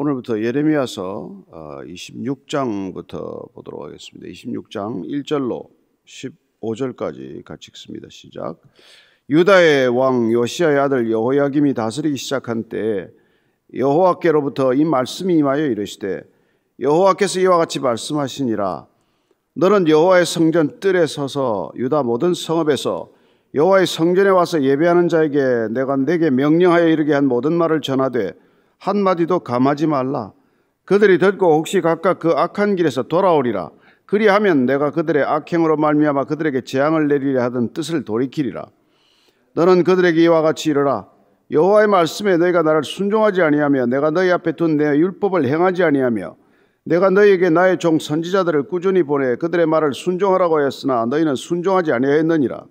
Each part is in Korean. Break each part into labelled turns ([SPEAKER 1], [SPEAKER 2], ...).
[SPEAKER 1] 오늘부터 예레미야서 26장부터 보도록 하겠습니다. 26장 1절로 15절까지 같이 읽습니다. 시작. 유다의 왕 요시야의 아들 여호야김이 다스리기 시작한 때에 여호와께로부터 이 말씀이 임하여 이르시되, 여호와께서 이와 같이 말씀하시니라. 너는 여호와의 성전 뜰에 서서 유다 모든 성읍에서 여호와의 성전에 와서 예배하는 자에게 내가 내게 명령하여 이르게 한 모든 말을 전하되 한마디도 감하지 말라. 그들이 듣고 혹시 각각 그 악한 길에서 돌아오리라. 그리하면 내가 그들의 악행으로 말미암아 그들에게 재앙을 내리려 하던 뜻을 돌이키리라. 너는 그들에게 이와 같이 이르라. 여호와의 말씀에 너희가 나를 순종하지 아니하며 내가 너희 앞에 둔 내 율법을 행하지 아니하며 내가 너희에게 나의 종 선지자들을 꾸준히 보내 그들의 말을 순종하라고 하였으나 너희는 순종하지 아니하였느니라.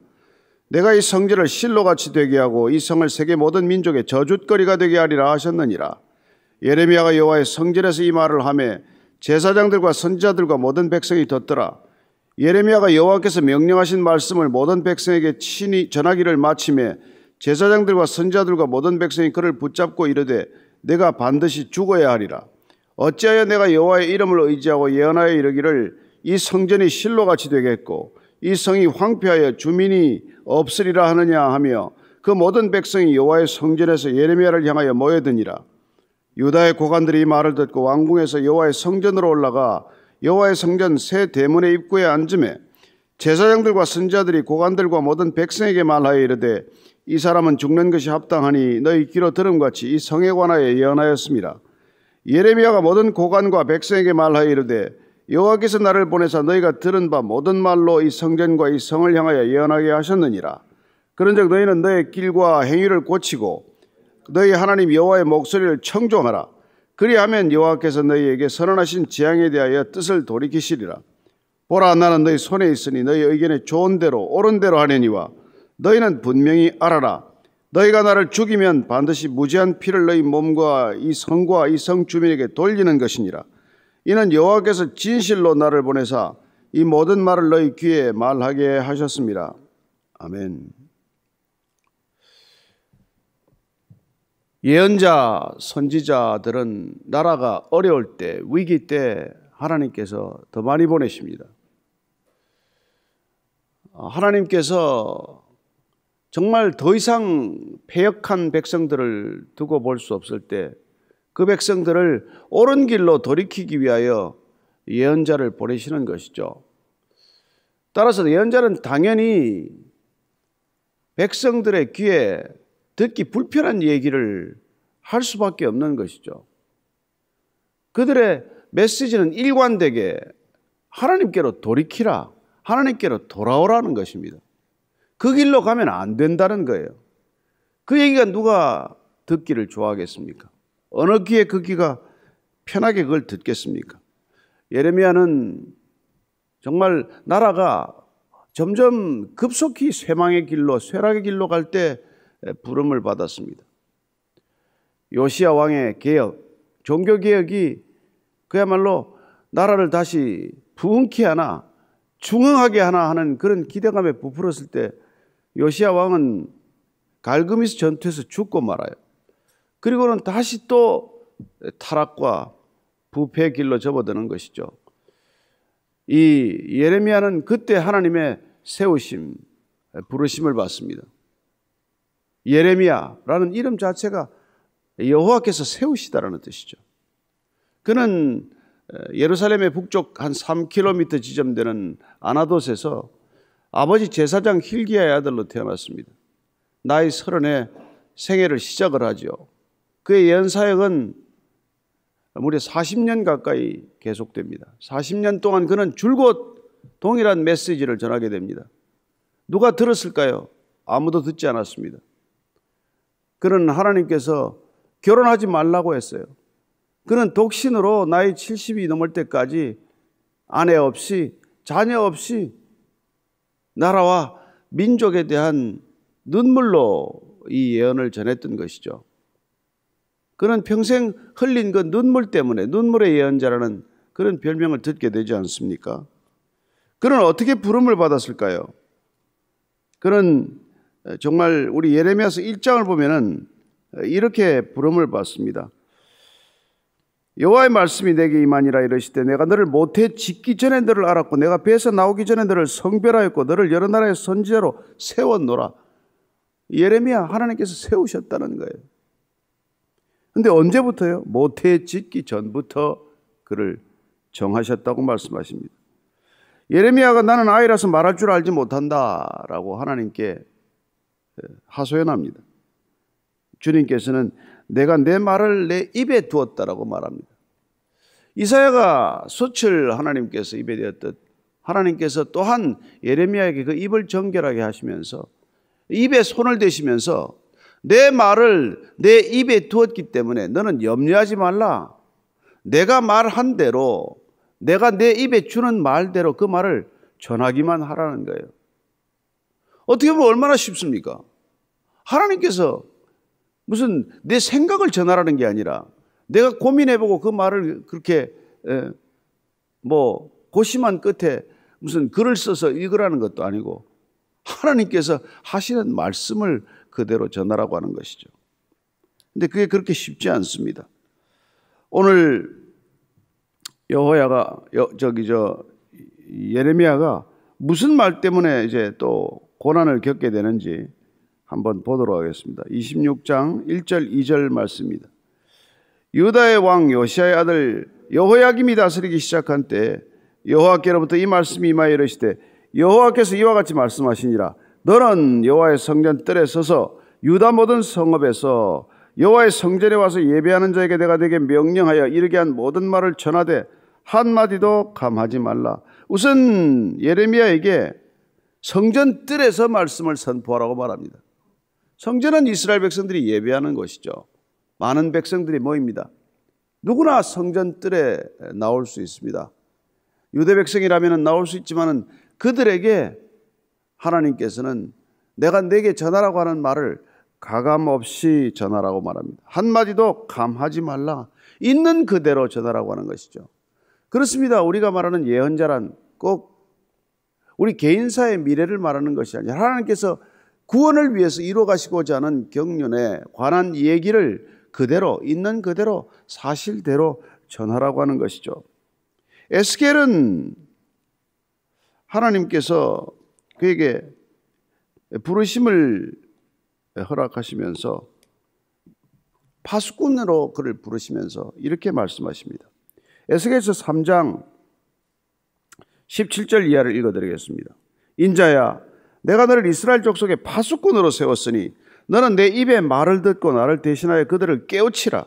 [SPEAKER 1] 내가 이 성전을 실로같이 되게 하고 이 성을 세계 모든 민족의 저주거리가 되게 하리라 하셨느니라. 예레미야가 여호와의 성전에서 이 말을 하매 제사장들과 선지자들과 모든 백성이 듣더라. 예레미야가 여호와께서 명령하신 말씀을 모든 백성에게 친히 전하기를 마치매 제사장들과 선지자들과 모든 백성이 그를 붙잡고 이르되 내가 반드시 죽어야 하리라. 어찌하여 내가 여호와의 이름을 의지하고 예언하여 이르기를 이 성전이 실로같이 되겠고 이 성이 황폐하여 주민이 없으리라 하느냐 하며 그 모든 백성이 여호와의 성전에서 예레미야를 향하여 모여드니라. 유다의 고관들이 이 말을 듣고 왕궁에서 여호와의 성전으로 올라가 여호와의 성전 새 대문의 입구에 앉으매 제사장들과 선지자들이 고관들과 모든 백성에게 말하여 이르되 이 사람은 죽는 것이 합당하니 너희 귀로 들음같이 이 성에 관하여 예언하였습니다. 예레미야가 모든 고관과 백성에게 말하여 이르되 여호와께서 나를 보내사 너희가 들은 바 모든 말로 이 성전과 이 성을 향하여 예언하게 하셨느니라. 그런즉 너희는 너희 길과 행위를 고치고 너희 하나님 여호와의 목소리를 청종하라. 그리하면 여호와께서 너희에게 선언하신 재앙에 대하여 뜻을 돌이키시리라. 보라, 나는 너희 손에 있으니 너희 의견에 좋은 대로 옳은 대로 하려니와 너희는 분명히 알아라. 너희가 나를 죽이면 반드시 무죄한 피를 너희 몸과 이 성과 이 성 주민에게 돌리는 것이니라. 이는 여호와께서 진실로 나를 보내사 이 모든 말을 너희 귀에 말하게 하셨습니다. 아멘. 예언자, 선지자들은 나라가 어려울 때, 위기 때 하나님께서 더 많이 보내십니다. 하나님께서 정말 더 이상 패역한 백성들을 두고 볼 수 없을 때 그 백성들을 옳은 길로 돌이키기 위하여 예언자를 보내시는 것이죠. 따라서 예언자는 당연히 백성들의 귀에 듣기 불편한 얘기를 할 수밖에 없는 것이죠. 그들의 메시지는 일관되게 하나님께로 돌이키라, 하나님께로 돌아오라는 것입니다. 그 길로 가면 안 된다는 거예요. 그 얘기가 누가 듣기를 좋아하겠습니까? 어느 귀에 그 귀가 편하게 그걸 듣겠습니까? 예레미야는 정말 나라가 점점 급속히 쇠망의 길로, 쇠락의 길로 갈 때 부름을 받았습니다. 요시야 왕의 개혁, 종교개혁이 그야말로 나라를 다시 부흥케 하나, 중흥하게 하나 하는 그런 기대감에 부풀었을 때 요시야 왕은 갈그미스 전투에서 죽고 말아요. 그리고는 다시 또 타락과 부패의 길로 접어드는 것이죠. 이 예레미야는 그때 하나님의 세우심, 부르심을 받습니다. 예레미야라는 이름 자체가 여호와께서 세우시다라는 뜻이죠. 그는 예루살렘의 북쪽 한 3km 지점되는 아나돗에서 아버지 제사장 힐기야의 아들로 태어났습니다. 나이 30에 생애를 시작을 하죠. 그의 예언사역은 무려 40년 가까이 계속됩니다. 40년 동안 그는 줄곧 동일한 메시지를 전하게 됩니다. 누가 들었을까요? 아무도 듣지 않았습니다. 그는 하나님께서 결혼하지 말라고 했어요. 그는 독신으로 나이 70이 넘을 때까지 아내 없이 자녀 없이 나라와 민족에 대한 눈물로 이 예언을 전했던 것이죠. 그는 평생 흘린 그 눈물 때문에 눈물의 예언자라는 그런 별명을 듣게 되지 않습니까? 그는 어떻게 부름을 받았을까요? 그는 정말 우리 예레미야서 1장을 보면은 이렇게 부름을 받습니다. 여호와의 말씀이 내게 임하니라 이르시되 내가 너를 모태에 짓기 전에 너를 알았고 내가 배에서 나오기 전에 너를 성별하였고 너를 여러 나라의 선지자로 세웠노라. 예레미야 하나님께서 세우셨다는 거예요. 근데 언제부터요? 모태에 짓기 전부터 그를 정하셨다고 말씀하십니다. 예레미야가 나는 아이라서 말할 줄 알지 못한다라고 하나님께 하소연합니다. 주님께서는 내가 내 말을 내 입에 두었다라고 말합니다. 이사야가 솥을 하나님께서 입에 대었듯 하나님께서 또한 예레미야에게 그 입을 정결하게 하시면서 입에 손을 대시면서 내 말을 내 입에 두었기 때문에 너는 염려하지 말라. 내가 말한 대로 내가 내 입에 주는 말대로 그 말을 전하기만 하라는 거예요. 어떻게 보면 얼마나 쉽습니까? 하나님께서 무슨 내 생각을 전하라는 게 아니라 내가 고민해보고 그 말을 그렇게 고심한 끝에 무슨 글을 써서 읽으라는 것도 아니고 하나님께서 하시는 말씀을 그대로 전하라고 하는 것이죠. 근데 그게 그렇게 쉽지 않습니다. 오늘 예레미야가 무슨 말 때문에 이제 또 고난을 겪게 되는지 한번 보도록 하겠습니다. 26장 1절 2절 말씀입니다. 유다의 왕 요시야의 아들 여호야김이 다스리기 시작한 때 여호와께로부터 이 말씀이 임하여 이르시되 여호와께서 이와 같이 말씀하시니라. 너는 여호와의 성전 뜰에 서서 유다 모든 성읍에서 여호와의 성전에 와서 예배하는 자에게 내가 네게 명령하여 이르게 한 모든 말을 전하되 한마디도 감하지 말라. 우선 예레미야에게 성전 뜰에서 말씀을 선포하라고 말합니다. 성전은 이스라엘 백성들이 예배하는 곳이죠. 많은 백성들이 모입니다. 누구나 성전 뜰에 나올 수 있습니다. 유대 백성이라면 나올 수 있지만 그들에게 하나님께서는 내가 네게 전하라고 하는 말을 가감없이 전하라고 말합니다. 한마디도 감하지 말라. 있는 그대로 전하라고 하는 것이죠. 그렇습니다. 우리가 말하는 예언자란 꼭 우리 개인사의 미래를 말하는 것이 아니라 하나님께서 구원을 위해서 이루어 가시고자 하는 경륜에 관한 얘기를 그대로 있는 그대로 사실대로 전하라고 하는 것이죠. 에스겔은 하나님께서 그에게 부르심을 허락하시면서 파수꾼으로 그를 부르시면서 이렇게 말씀하십니다. 에스겔서 3장 17절 이하를 읽어드리겠습니다. 인자야, 내가 너를 이스라엘 족속의 파수꾼으로 세웠으니 너는 내 입의 말을 듣고 나를 대신하여 그들을 깨우치라.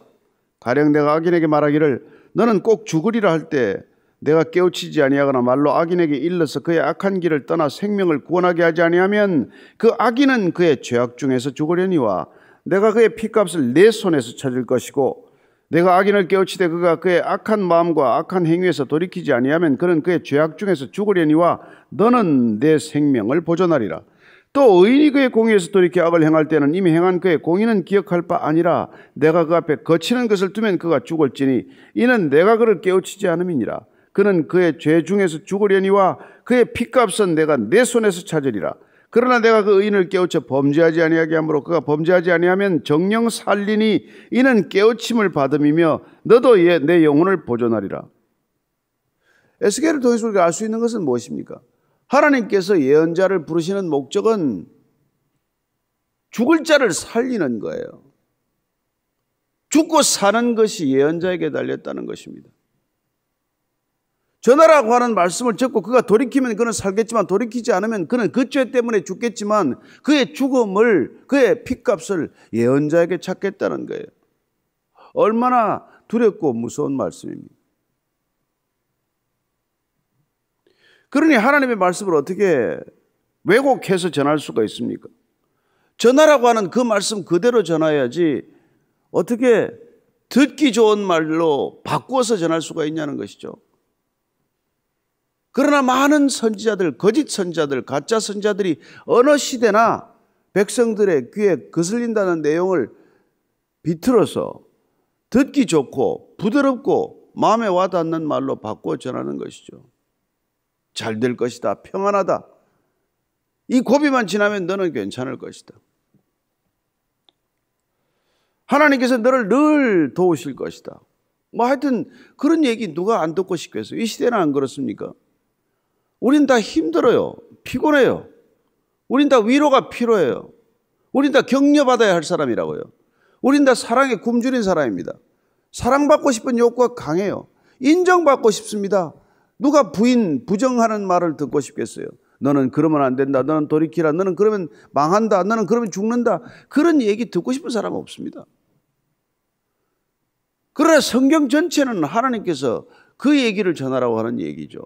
[SPEAKER 1] 가령 내가 악인에게 말하기를 너는 꼭 죽으리라 할 때 내가 깨우치지 아니하거나 말로 악인에게 일러서 그의 악한 길을 떠나 생명을 구원하게 하지 아니하면 그 악인은 그의 죄악 중에서 죽으려니와 내가 그의 피값을 내 손에서 찾을 것이고 내가 악인을 깨우치되 그가 그의 악한 마음과 악한 행위에서 돌이키지 아니하면 그는 그의 죄악 중에서 죽으려니와 너는 내 생명을 보존하리라. 또 의인이 그의 공의에서 돌이켜 악을 행할 때는 이미 행한 그의 공의는 기억할 바 아니라 내가 그 앞에 거치는 것을 두면 그가 죽을지니 이는 내가 그를 깨우치지 않음이니라. 그는 그의 죄 중에서 죽으려니와 그의 피값은 내가 내 손에서 찾으리라. 그러나 내가 그 의인을 깨우쳐 범죄하지 아니하게 하므로 그가 범죄하지 아니하면 정령 살리니 이는 깨우침을 받음이며 너도 내 영혼을 보존하리라. 에스겔을 통해서 우리가 알 수 있는 것은 무엇입니까? 하나님께서 예언자를 부르시는 목적은 죽을 자를 살리는 거예요. 죽고 사는 것이 예언자에게 달렸다는 것입니다. 전하라고 하는 말씀을 듣고 그가 돌이키면 그는 살겠지만 돌이키지 않으면 그는 그 죄 때문에 죽겠지만 그의 죽음을 그의 핏값을 예언자에게 찾겠다는 거예요. 얼마나 두렵고 무서운 말씀입니다. 그러니 하나님의 말씀을 어떻게 왜곡해서 전할 수가 있습니까? 전하라고 하는 그 말씀 그대로 전해야지 어떻게 듣기 좋은 말로 바꾸어서 전할 수가 있냐는 것이죠. 그러나 많은 선지자들, 거짓 선지자들, 가짜 선지자들이 어느 시대나 백성들의 귀에 거슬린다는 내용을 비틀어서 듣기 좋고 부드럽고 마음에 와닿는 말로 바꾸어 전하는 것이죠. 잘 될 것이다. 평안하다. 이 고비만 지나면 너는 괜찮을 것이다. 하나님께서 너를 늘 도우실 것이다. 뭐 하여튼 그런 얘기 누가 안 듣고 싶겠어요? 이 시대는 안 그렇습니까? 우린 다 힘들어요. 피곤해요. 우린 다 위로가 필요해요. 우린 다 격려받아야 할 사람이라고요. 우린 다 사랑에 굶주린 사람입니다. 사랑받고 싶은 욕구가 강해요. 인정받고 싶습니다. 누가 부정하는 말을 듣고 싶겠어요? 너는 그러면 안 된다. 너는 돌이키라. 너는 그러면 망한다. 너는 그러면 죽는다. 그런 얘기 듣고 싶은 사람은 없습니다. 그러나 성경 전체는 하나님께서 그 얘기를 전하라고 하는 얘기죠.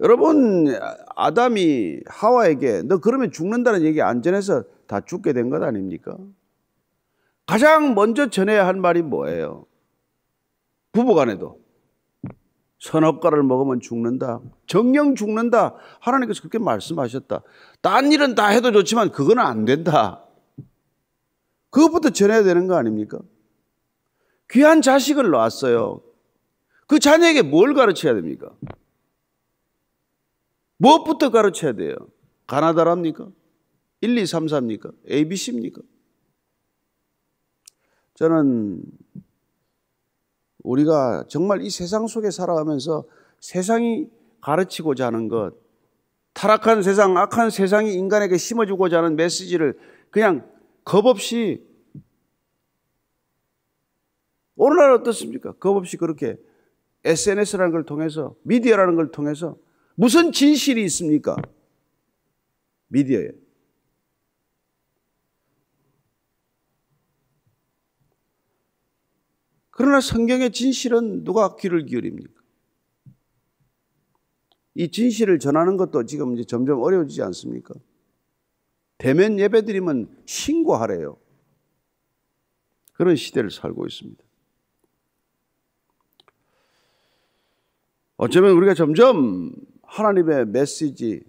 [SPEAKER 1] 여러분, 아담이 하와에게 너 그러면 죽는다는 얘기 안 전해서 다 죽게 된 것 아닙니까? 가장 먼저 전해야 할 말이 뭐예요? 부부간에도 선악과를 먹으면 죽는다. 정령 죽는다. 하나님께서 그렇게 말씀하셨다. 딴 일은 다 해도 좋지만 그건 안 된다. 그것부터 전해야 되는 거 아닙니까? 귀한 자식을 낳았어요. 그 자녀에게 뭘 가르쳐야 됩니까? 무엇부터 가르쳐야 돼요? 가나다라입니까? 1, 2, 3, 4입니까? ABC입니까? 저는 우리가 정말 이 세상 속에 살아가면서 세상이 가르치고자 하는 것, 타락한 세상, 악한 세상이 인간에게 심어주고자 하는 메시지를 그냥 겁없이, 오늘날 어떻습니까? 겁없이 그렇게 SNS라는 걸 통해서, 미디어라는 걸 통해서 무슨 진실이 있습니까? 미디어에. 그러나 성경의 진실은 누가 귀를 기울입니까? 이 진실을 전하는 것도 지금 이제 점점 어려워지지 않습니까? 대면 예배 드리면 신고하래요. 그런 시대를 살고 있습니다. 어쩌면 우리가 점점 하나님의 메시지,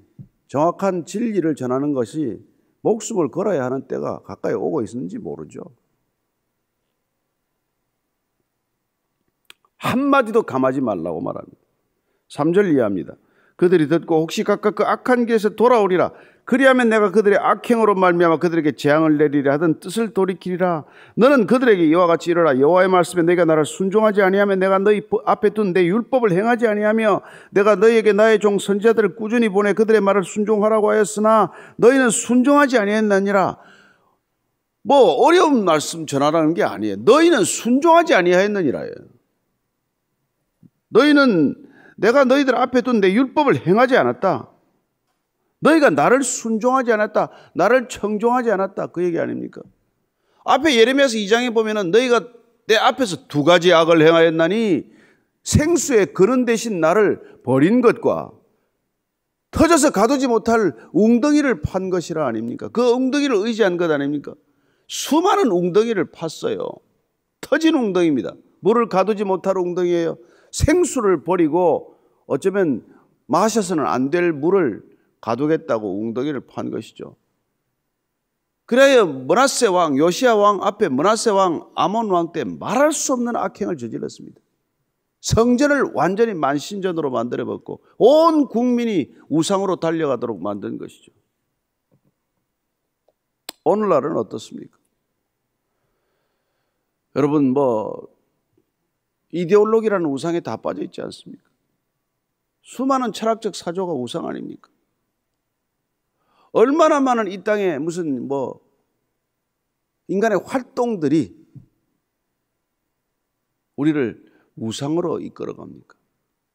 [SPEAKER 1] 정확한 진리를 전하는 것이 목숨을 걸어야 하는 때가 가까이 오고 있는지 모르죠. 한마디도 감하지 말라고 말합니다. 3절 이해합니다. 그들이 듣고 혹시 각각 그 악한 길에서 돌아오리라. 그리하면 내가 그들의 악행으로 말미암아 그들에게 재앙을 내리라 하던 뜻을 돌이키리라. 너는 그들에게 이와 같이 이르라. 여호와의 말씀에 내가 나를 순종하지 아니하면 내가 너희 앞에 둔 내 율법을 행하지 아니하며 내가 너희에게 나의 종 선지자들을 꾸준히 보내 그들의 말을 순종하라고 하였으나 너희는 순종하지 아니했느니라. 뭐 어려운 말씀 전하라는 게 아니에요. 너희는 순종하지 아니하였느니라예요. 너희는 내가 너희들 앞에 둔 내 율법을 행하지 않았다. 너희가 나를 순종하지 않았다. 나를 청종하지 않았다. 그 얘기 아닙니까? 앞에 예레미야서 2장에 보면은 너희가 내 앞에서 두 가지 악을 행하였나니 생수의 근원 대신 나를 버린 것과 터져서 가두지 못할 웅덩이를 판 것이라 아닙니까? 그 웅덩이를 의지한 것 아닙니까? 수많은 웅덩이를 팠어요. 터진 웅덩이입니다. 물을 가두지 못할 웅덩이예요. 생수를 버리고 어쩌면 마셔서는 안 될 물을 가두겠다고 웅덩이를 판 것이죠. 그래야 므낫세 왕, 요시야 왕 앞에 므낫세 왕, 아몬 왕 때 말할 수 없는 악행을 저질렀습니다. 성전을 완전히 만신전으로 만들어버렸고 온 국민이 우상으로 달려가도록 만든 것이죠. 오늘날은 어떻습니까? 여러분 이데올로기라는 우상에 다 빠져 있지 않습니까? 수많은 철학적 사조가 우상 아닙니까? 얼마나 많은 이 땅에 무슨 인간의 활동들이 우리를 우상으로 이끌어갑니까?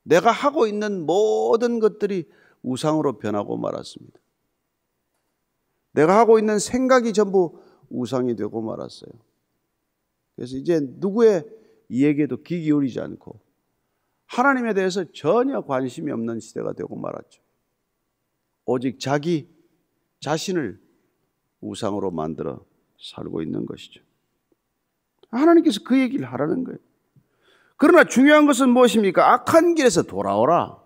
[SPEAKER 1] 내가 하고 있는 모든 것들이 우상으로 변하고 말았습니다. 내가 하고 있는 생각이 전부 우상이 되고 말았어요. 그래서 이제 누구의 이야기에도 귀 기울이지 않고 하나님에 대해서 전혀 관심이 없는 시대가 되고 말았죠. 오직 자기 자신을 우상으로 만들어 살고 있는 것이죠. 하나님께서 그 얘기를 하라는 거예요. 그러나 중요한 것은 무엇입니까? 악한 길에서 돌아오라.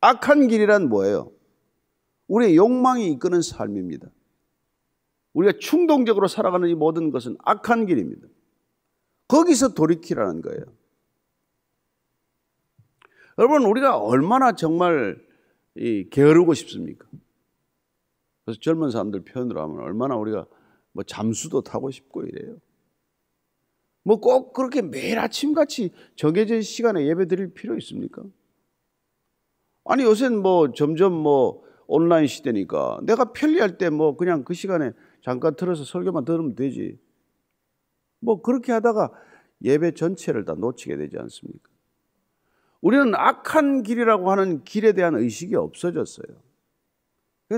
[SPEAKER 1] 악한 길이란 뭐예요? 우리의 욕망이 이끄는 삶입니다. 우리가 충동적으로 살아가는 이 모든 것은 악한 길입니다. 거기서 돌이키라는 거예요. 여러분, 우리가 얼마나 정말 게으르고 싶습니까? 그래서 젊은 사람들 표현으로 하면 얼마나 우리가 뭐 잠수도 타고 싶고 이래요. 뭐 꼭 그렇게 매일 아침같이 정해진 시간에 예배 드릴 필요 있습니까? 아니 요새는 뭐 점점 뭐 온라인 시대니까 내가 편리할 때 뭐 그냥 그 시간에 잠깐 틀어서 설교만 들으면 되지. 뭐 그렇게 하다가 예배 전체를 다 놓치게 되지 않습니까? 우리는 악한 길이라고 하는 길에 대한 의식이 없어졌어요.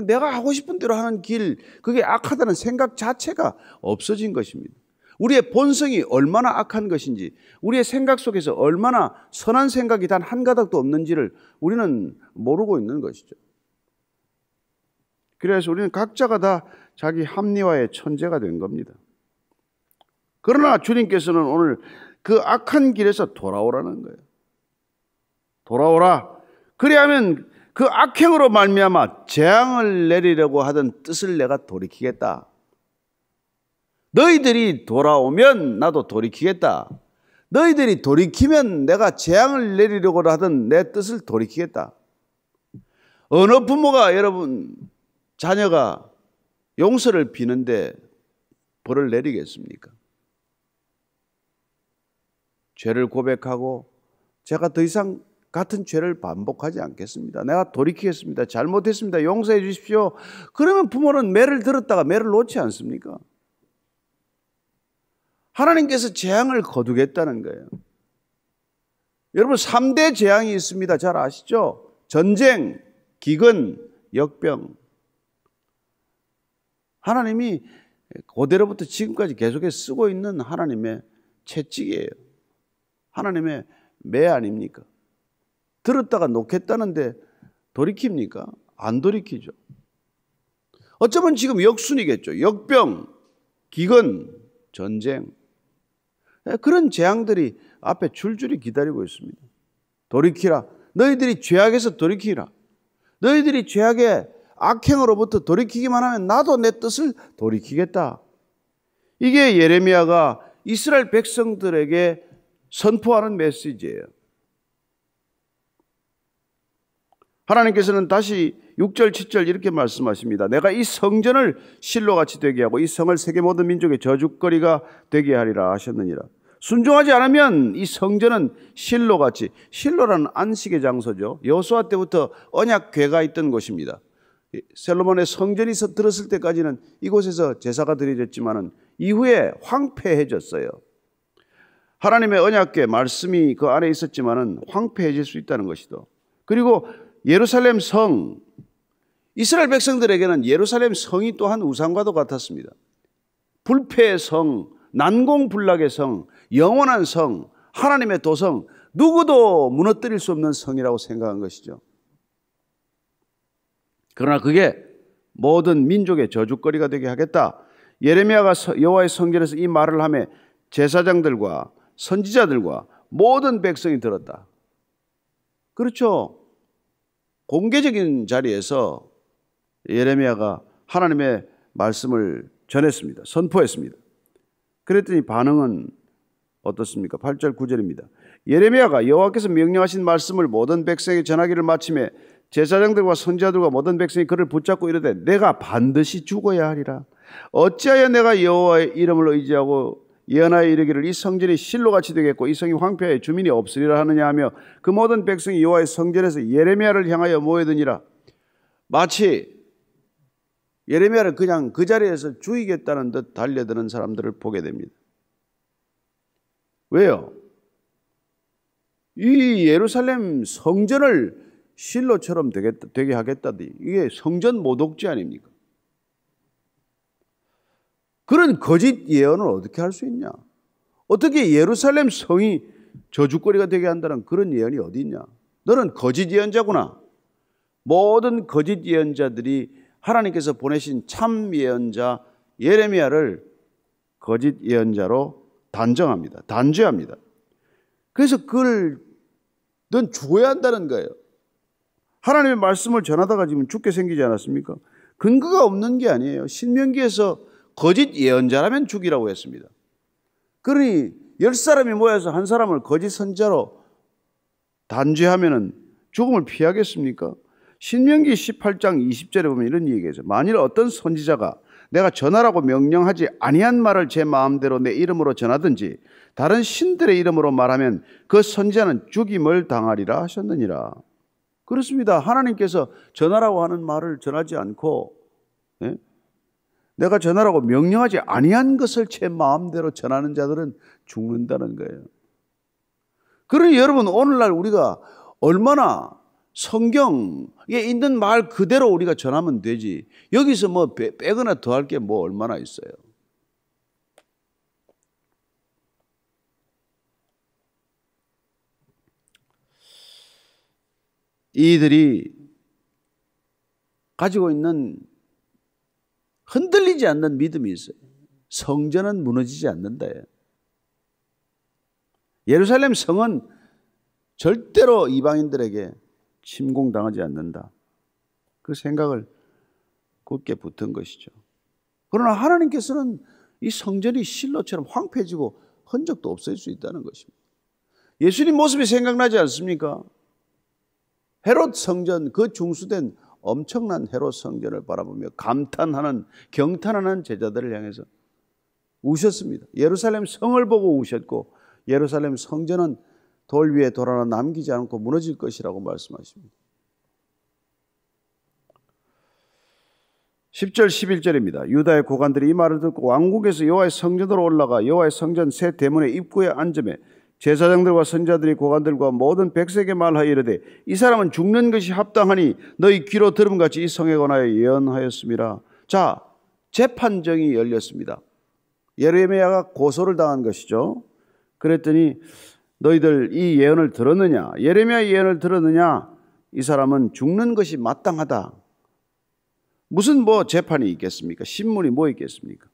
[SPEAKER 1] 내가 하고 싶은 대로 하는 길, 그게 악하다는 생각 자체가 없어진 것입니다. 우리의 본성이 얼마나 악한 것인지, 우리의 생각 속에서 얼마나 선한 생각이 단 한 가닥도 없는지를 우리는 모르고 있는 것이죠. 그래서 우리는 각자가 다 자기 합리화의 천재가 된 겁니다. 그러나 주님께서는 오늘 그 악한 길에서 돌아오라는 거예요. 돌아오라. 그래야면 그 악행으로 말미암아 재앙을 내리려고 하던 뜻을 내가 돌이키겠다. 너희들이 돌아오면 나도 돌이키겠다. 너희들이 돌이키면 내가 재앙을 내리려고 하던 내 뜻을 돌이키겠다. 어느 부모가 여러분 자녀가 용서를 비는데 벌을 내리겠습니까? 죄를 고백하고 제가 더 이상 같은 죄를 반복하지 않겠습니다. 내가 돌이키겠습니다. 잘못했습니다. 용서해 주십시오. 그러면 부모는 매를 들었다가 매를 놓지 않습니까? 하나님께서 재앙을 거두겠다는 거예요. 여러분 3대 재앙이 있습니다. 잘 아시죠? 전쟁, 기근, 역병. 하나님이 고대로부터 지금까지 계속해서 쓰고 있는 하나님의 채찍이에요. 하나님의 매 아닙니까? 들었다가 놓겠다는데 돌이킵니까? 안 돌이키죠. 어쩌면 지금 역순이겠죠. 역병, 기근, 전쟁. 그런 재앙들이 앞에 줄줄이 기다리고 있습니다. 돌이키라. 너희들이 죄악에서 돌이키라. 너희들이 죄악의 악행으로부터 돌이키기만 하면 나도 내 뜻을 돌이키겠다. 이게 예레미야가 이스라엘 백성들에게 선포하는 메시지예요. 하나님께서는 다시 6절, 7절 이렇게 말씀하십니다. 내가 이 성전을 실로같이 되게 하고 이 성을 세계 모든 민족의 저주거리가 되게 하리라 하셨느니라. 순종하지 않으면 이 성전은 실로같이, 실로라는 안식의 장소죠. 여호수아 때부터 언약궤가 있던 곳입니다. 솔로몬의 성전이 들었을 때까지는 이곳에서 제사가 드려졌지만 이후에 황폐해졌어요. 하나님의 언약궤 말씀이 그 안에 있었지만 황폐해질 수 있다는 것이죠. 그리고 예루살렘 성, 이스라엘 백성들에게는 예루살렘 성이 또한 우상과도 같았습니다. 불패의 성, 난공불락의 성, 영원한 성, 하나님의 도성, 누구도 무너뜨릴 수 없는 성이라고 생각한 것이죠. 그러나 그게 모든 민족의 저주거리가 되게 하겠다. 예레미야가 여호와의 성전에서 이 말을 하며 제사장들과 선지자들과 모든 백성이 들었다. 그렇죠. 공개적인 자리에서 예레미야가 하나님의 말씀을 전했습니다. 선포했습니다. 그랬더니 반응은 어떻습니까? 8절 9절입니다. 예레미야가 여호와께서 명령하신 말씀을 모든 백성에게 전하기를 마침에 제사장들과 선지자들과 모든 백성이 그를 붙잡고 이르되 내가 반드시 죽어야 하리라. 어찌하여 내가 여호와의 이름을 의지하고 예언하여 이르기를 이 성전이 실로같이 되겠고 이 성이 황폐하여 주민이 없으리라 하느냐 하며 그 모든 백성이 여호와의 성전에서 예레미야를 향하여 모여드니라. 마치 예레미야를 그냥 그 자리에서 죽이겠다는 듯 달려드는 사람들을 보게 됩니다. 왜요? 이 예루살렘 성전을 실로처럼 되게 하겠다니 이게 성전 모독죄 아닙니까? 그런 거짓 예언을 어떻게 할 수 있냐? 어떻게 예루살렘 성이 저주거리가 되게 한다는 그런 예언이 어디 있냐? 너는 거짓 예언자구나. 모든 거짓 예언자들이 하나님께서 보내신 참 예언자 예레미야를 거짓 예언자로 단정합니다. 단죄합니다. 그래서 그걸 넌 죽어야 한다는 거예요. 하나님의 말씀을 전하다가 지금 죽게 생기지 않았습니까? 근거가 없는 게 아니에요. 신명기에서 거짓 예언자라면 죽이라고 했습니다. 그러니 10사람이 모여서 한 사람을 거짓 선자로 단죄하면 죽음을 피하겠습니까? 신명기 18장 20절에 보면 이런 얘기가 있어요. 만일 어떤 선지자가 내가 전하라고 명령하지 아니한 말을 제 마음대로 내 이름으로 전하든지 다른 신들의 이름으로 말하면 그 선지자는 죽임을 당하리라 하셨느니라. 그렇습니다. 하나님께서 전하라고 하는 말을 전하지 않고 내가 전하라고 명령하지 아니한 것을 제 마음대로 전하는 자들은 죽는다는 거예요. 그러니 여러분, 오늘날 우리가 얼마나 성경에 있는 말 그대로 우리가 전하면 되지, 여기서 뭐 빼거나 더할 게 뭐 얼마나 있어요. 이들이 가지고 있는 흔들리지 않는 믿음이 있어요. 성전은 무너지지 않는다. 예루살렘 성은 절대로 이방인들에게 침공당하지 않는다. 그 생각을 굳게 붙은 것이죠. 그러나 하나님께서는 이 성전이 실로처럼 황폐해지고 흔적도 없을 수 있다는 것입니다. 예수님 모습이 생각나지 않습니까? 헤롯 성전, 그 중수된 엄청난 헤롯 성전을 바라보며 감탄하는, 경탄하는 제자들을 향해서 우셨습니다. 예루살렘 성을 보고 우셨고 예루살렘 성전은 돌 위에 돌 하나 남기지 않고 무너질 것이라고 말씀하십니다. 10절 11절입니다. 유다의 고관들이 이 말을 듣고 왕궁에서 여호와의 성전으로 올라가 여호와의 성전 새 대문의 입구에 앉으매 제사장들과 선지자들이 고관들과 모든 백성에게 말하여 이르되 이 사람은 죽는 것이 합당하니 너희 귀로 들음 같이 이 성에 관하여 예언하였습니다. 자, 재판정이 열렸습니다. 예레미야가 고소를 당한 것이죠. 그랬더니 너희들 이 예언을 들었느냐? 예레미야 예언을 들었느냐? 이 사람은 죽는 것이 마땅하다. 무슨 뭐 재판이 있겠습니까? 신문이 뭐 있겠습니까?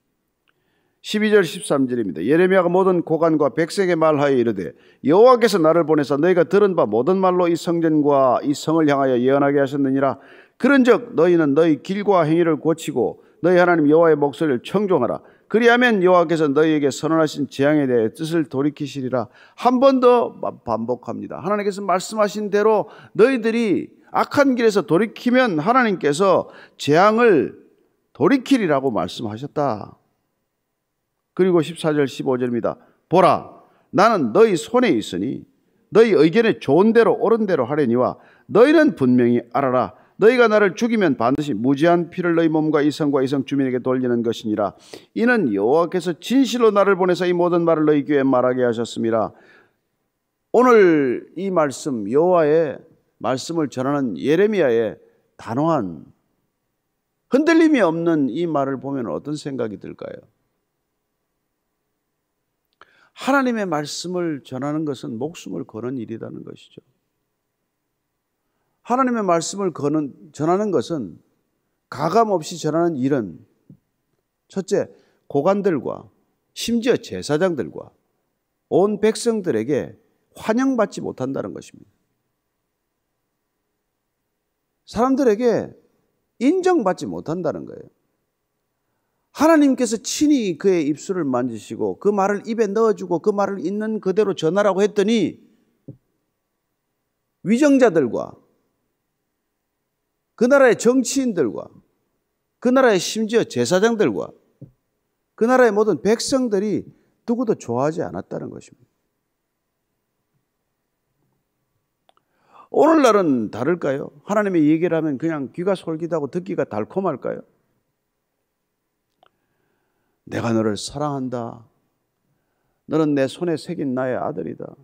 [SPEAKER 1] 12절 13절입니다. 예레미야가 모든 고관과 백성에게 말하여 이르되 여호와께서 나를 보내사 너희가 들은 바 모든 말로 이 성전과 이 성을 향하여 예언하게 하셨느니라. 그런즉 너희는 너희 길과 행위를 고치고 너희 하나님 여호와의 목소리를 청종하라. 그리하면 여호와께서 너희에게 선언하신 재앙에 대해 뜻을 돌이키시리라. 한 번 더 반복합니다. 하나님께서 말씀하신 대로 너희들이 악한 길에서 돌이키면 하나님께서 재앙을 돌이키리라고 말씀하셨다. 그리고 14절 15절입니다. 보라, 나는 너희 손에 있으니 너희 의견에 좋은 대로 옳은 대로 하려니와 너희는 분명히 알아라. 너희가 나를 죽이면 반드시 무지한 피를 너희 몸과 이 성과 이 성 주민에게 돌리는 것이니라. 이는 여호와께서 진실로 나를 보내서 이 모든 말을 너희 귀에 말하게 하셨습니다. 오늘 이 말씀, 여호와의 말씀을 전하는 예레미야의 단호한 흔들림이 없는 이 말을 보면 어떤 생각이 들까요? 하나님의 말씀을 전하는 것은 목숨을 거는 일이라는 것이죠. 하나님의 말씀을 전하는 것은 가감 없이 전하는 일은 첫째, 고관들과 심지어 제사장들과 온 백성들에게 환영받지 못한다는 것입니다. 사람들에게 인정받지 못한다는 거예요. 하나님께서 친히 그의 입술을 만지시고 그 말을 입에 넣어주고 그 말을 있는 그대로 전하라고 했더니 위정자들과 그 나라의 정치인들과 그 나라의 심지어 제사장들과 그 나라의 모든 백성들이 누구도 좋아하지 않았다는 것입니다. 오늘날은 다를까요? 하나님의 얘기를 하면 그냥 귀가 솔깃하고 듣기가 달콤할까요? 내가 너를 사랑한다. 너는 내 손에 새긴 나의 아들이다.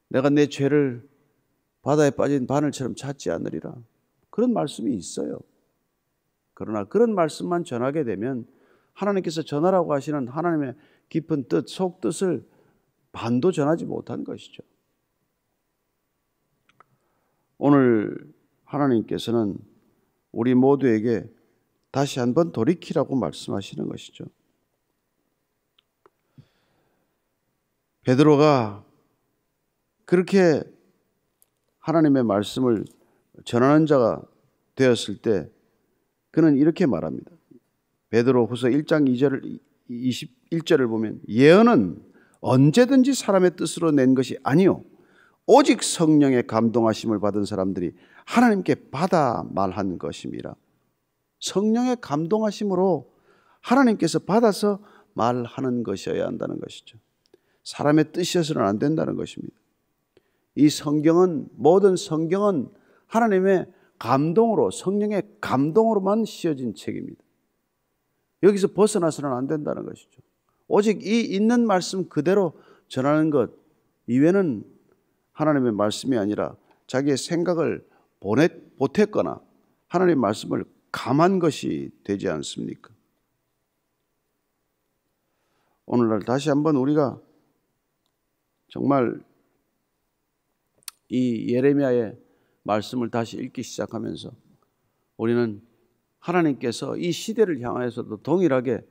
[SPEAKER 1] 내가 내 죄를 바다에 빠진 바늘처럼 찾지 않으리라. 그런 말씀이 있어요. 그러나 그런 말씀만 전하게 되면 하나님께서 전하라고 하시는 하나님의 깊은 뜻, 속뜻을 반도 전하지 못한 것이죠. 오늘 하나님께서는 우리 모두에게 다시 한번 돌이키라고 말씀하시는 것이죠. 베드로가 그렇게 하나님의 말씀을 전하는 자가 되었을 때 그는 이렇게 말합니다. 베드로 후서 1장 2절 21절을 보면 예언은 언제든지 사람의 뜻으로 낸 것이 아니요 오직 성령의 감동하심을 받은 사람들이 하나님께 받아 말한 것임이라. 성령의 감동하심으로 하나님께서 받아서 말하는 것이어야 한다는 것이죠. 사람의 뜻이어서는 안 된다는 것입니다. 이 성경은, 모든 성경은 하나님의 감동으로, 성령의 감동으로만 씌어진 책입니다. 여기서 벗어나서는 안 된다는 것이죠. 오직 이 있는 말씀 그대로 전하는 것 이외는 하나님의 말씀이 아니라 자기의 생각을 보탰거나 하나님의 말씀을 감한 것이 되지 않습니까? 오늘날 다시 한번 우리가 정말 이 예레미야의 말씀을 다시 읽기 시작하면서 우리는 하나님께서 이 시대를 향하여서도 동일하게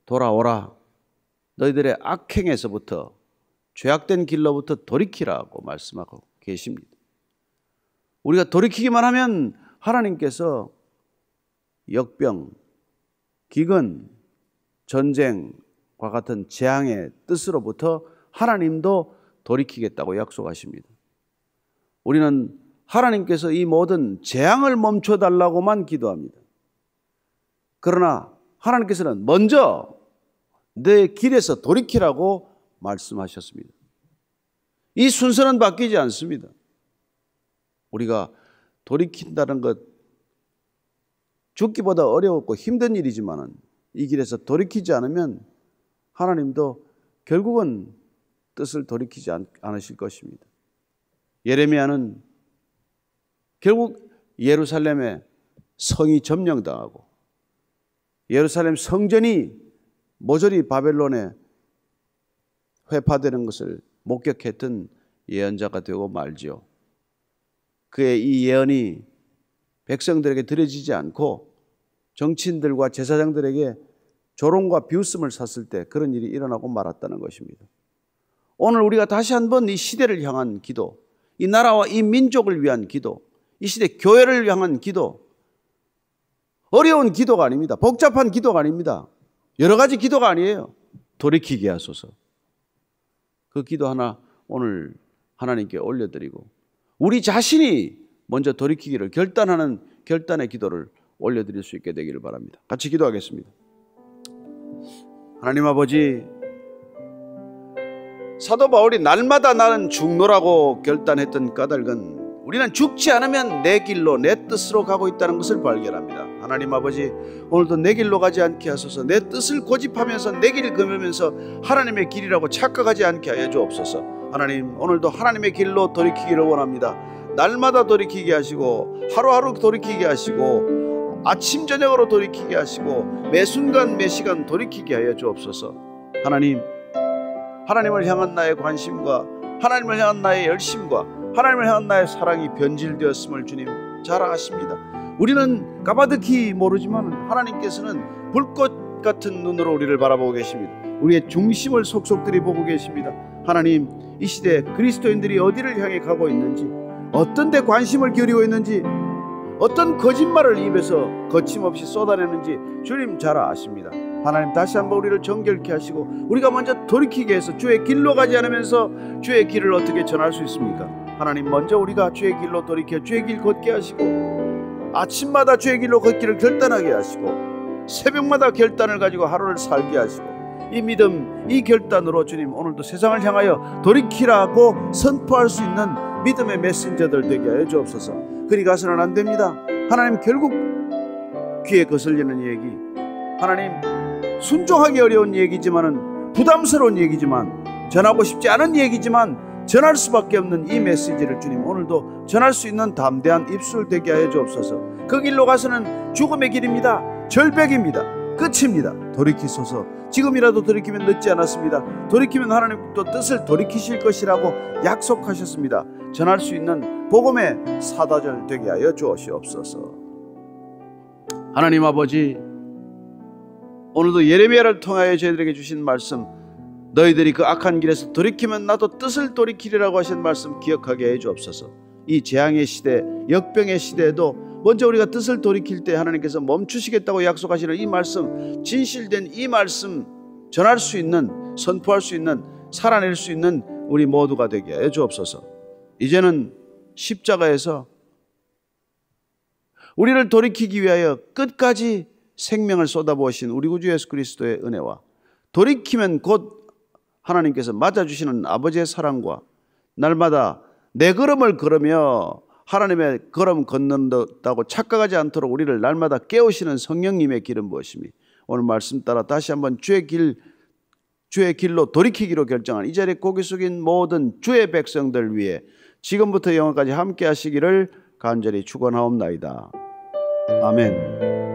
[SPEAKER 1] 돌아오라, 너희들의 악행에서부터, 죄악된 길로부터 돌이키라고 말씀하고 계십니다. 우리가 돌이키기만 하면 하나님께서 역병, 기근, 전쟁과 같은 재앙의 뜻으로부터 하나님도 돌이키겠다고 약속하십니다. 우리는 하나님께서 이 모든 재앙을 멈춰달라고만 기도합니다. 그러나 하나님께서는 먼저 내 길에서 돌이키라고 말씀하셨습니다. 이 순서는 바뀌지 않습니다. 우리가 돌이킨다는 것, 죽기보다 어려웠고 힘든 일이지만 이 길에서 돌이키지 않으면 하나님도 결국은 뜻을 돌이키지 않으실 것입니다. 예레미야는 결국 예루살렘의 성이 점령당하고 예루살렘 성전이 모조리 바벨론에 회파되는 것을 목격했던 예언자가 되고 말지요. 그의 이 예언이 백성들에게 들어지지 않고 정치인들과 제사장들에게 조롱과 비웃음을 샀을 때 그런 일이 일어나고 말았다는 것입니다. 오늘 우리가 다시 한번 이 시대를 향한 기도, 이 나라와 이 민족을 위한 기도, 이 시대 교회를 향한 기도, 어려운 기도가 아닙니다. 복잡한 기도가 아닙니다. 여러 가지 기도가 아니에요. 돌이키게 하소서. 그 기도 하나 오늘 하나님께 올려드리고 우리 자신이 먼저 돌이키기를 결단하는 결단의 기도를 올려드릴 수 있게 되기를 바랍니다. 같이 기도하겠습니다. 하나님 아버지, 사도 바울이 날마다 나는 죽노라고 결단했던 까닭은 우리는 죽지 않으면 내 길로 내 뜻으로 가고 있다는 것을 발견합니다. 하나님 아버지, 오늘도 내 길로 가지 않게 하소서. 내 뜻을 고집하면서 내 길을 금하면서 하나님의 길이라고 착각하지 않게 하여 주옵소서. 하나님, 오늘도 하나님의 길로 돌이키기를 원합니다. 날마다 돌이키게 하시고 하루하루 돌이키게 하시고 아침 저녁으로 돌이키게 하시고 매 순간 매 시간 돌이키게 하여 주옵소서. 하나님, 하나님을 향한 나의 관심과 하나님을 향한 나의 열심과 하나님을 향한 나의 사랑이 변질되었음을 주님 잘 아십니다. 우리는 까마득히 모르지만 하나님께서는 불꽃 같은 눈으로 우리를 바라보고 계십니다. 우리의 중심을 속속들이 보고 계십니다. 하나님, 이 시대 그리스도인들이 어디를 향해 가고 있는지, 어떤 데 관심을 기울이고 있는지, 어떤 거짓말을 입에서 거침없이 쏟아내는지 주님 잘 아십니다. 하나님, 다시 한번 우리를 정결케 하시고 우리가 먼저 돌이키게 해서 주의 길로 가지 않으면서 주의 길을 어떻게 전할 수 있습니까? 하나님, 먼저 우리가 주의 길로 돌이켜 주의 길 걷게 하시고 아침마다 주의 길로 걷기를 결단하게 하시고 새벽마다 결단을 가지고 하루를 살게 하시고 이 믿음, 이 결단으로 주님 오늘도 세상을 향하여 돌이키라고 선포할 수 있는 믿음의 메신저들 되게 하여 주옵소서. 그리 가서는 안 됩니다. 하나님, 결국 귀에 거슬리는 얘기, 하나님 순종하기 어려운 얘기지만은 부담스러운 얘기지만 전하고 싶지 않은 얘기지만 전할 수밖에 없는 이 메시지를 주님 오늘도 전할 수 있는 담대한 입술 되게 하여 주옵소서. 그 길로 가서는 죽음의 길입니다. 절벽입니다. 끝입니다. 돌이키소서. 지금이라도 돌이키면 늦지 않았습니다. 돌이키면 하나님 또 뜻을 돌이키실 것이라고 약속하셨습니다. 전할 수 있는 복음의 사다절 되게 하여 주옵소서. 하나님 아버지, 오늘도 예레미야를 통하여 저희들에게 주신 말씀, 너희들이 그 악한 길에서 돌이키면 나도 뜻을 돌이키리라고 하신 말씀 기억하게 해 주옵소서. 이 재앙의 시대, 역병의 시대에도 먼저 우리가 뜻을 돌이킬 때 하나님께서 멈추시겠다고 약속하시는 이 말씀, 진실된 이 말씀 전할 수 있는, 선포할 수 있는, 살아낼 수 있는 우리 모두가 되게 해 주옵소서. 이제는 십자가에서 우리를 돌이키기 위하여 끝까지 생명을 쏟아부으신 우리 구주 예수 그리스도의 은혜와 돌이키면 곧 하나님께서 맞아주시는 아버지의 사랑과 날마다 내 걸음을 걸으며 하나님의 걸음 걷는다고 착각하지 않도록 우리를 날마다 깨우시는 성령님의 길은 무엇이며 오늘 말씀 따라 다시 한번 주의 길로 돌이키기로 결정한 이 자리에 고개 숙인 모든 주의 백성들 위해 지금부터 영원까지 함께 하시기를 간절히 축원하옵나이다. 아멘.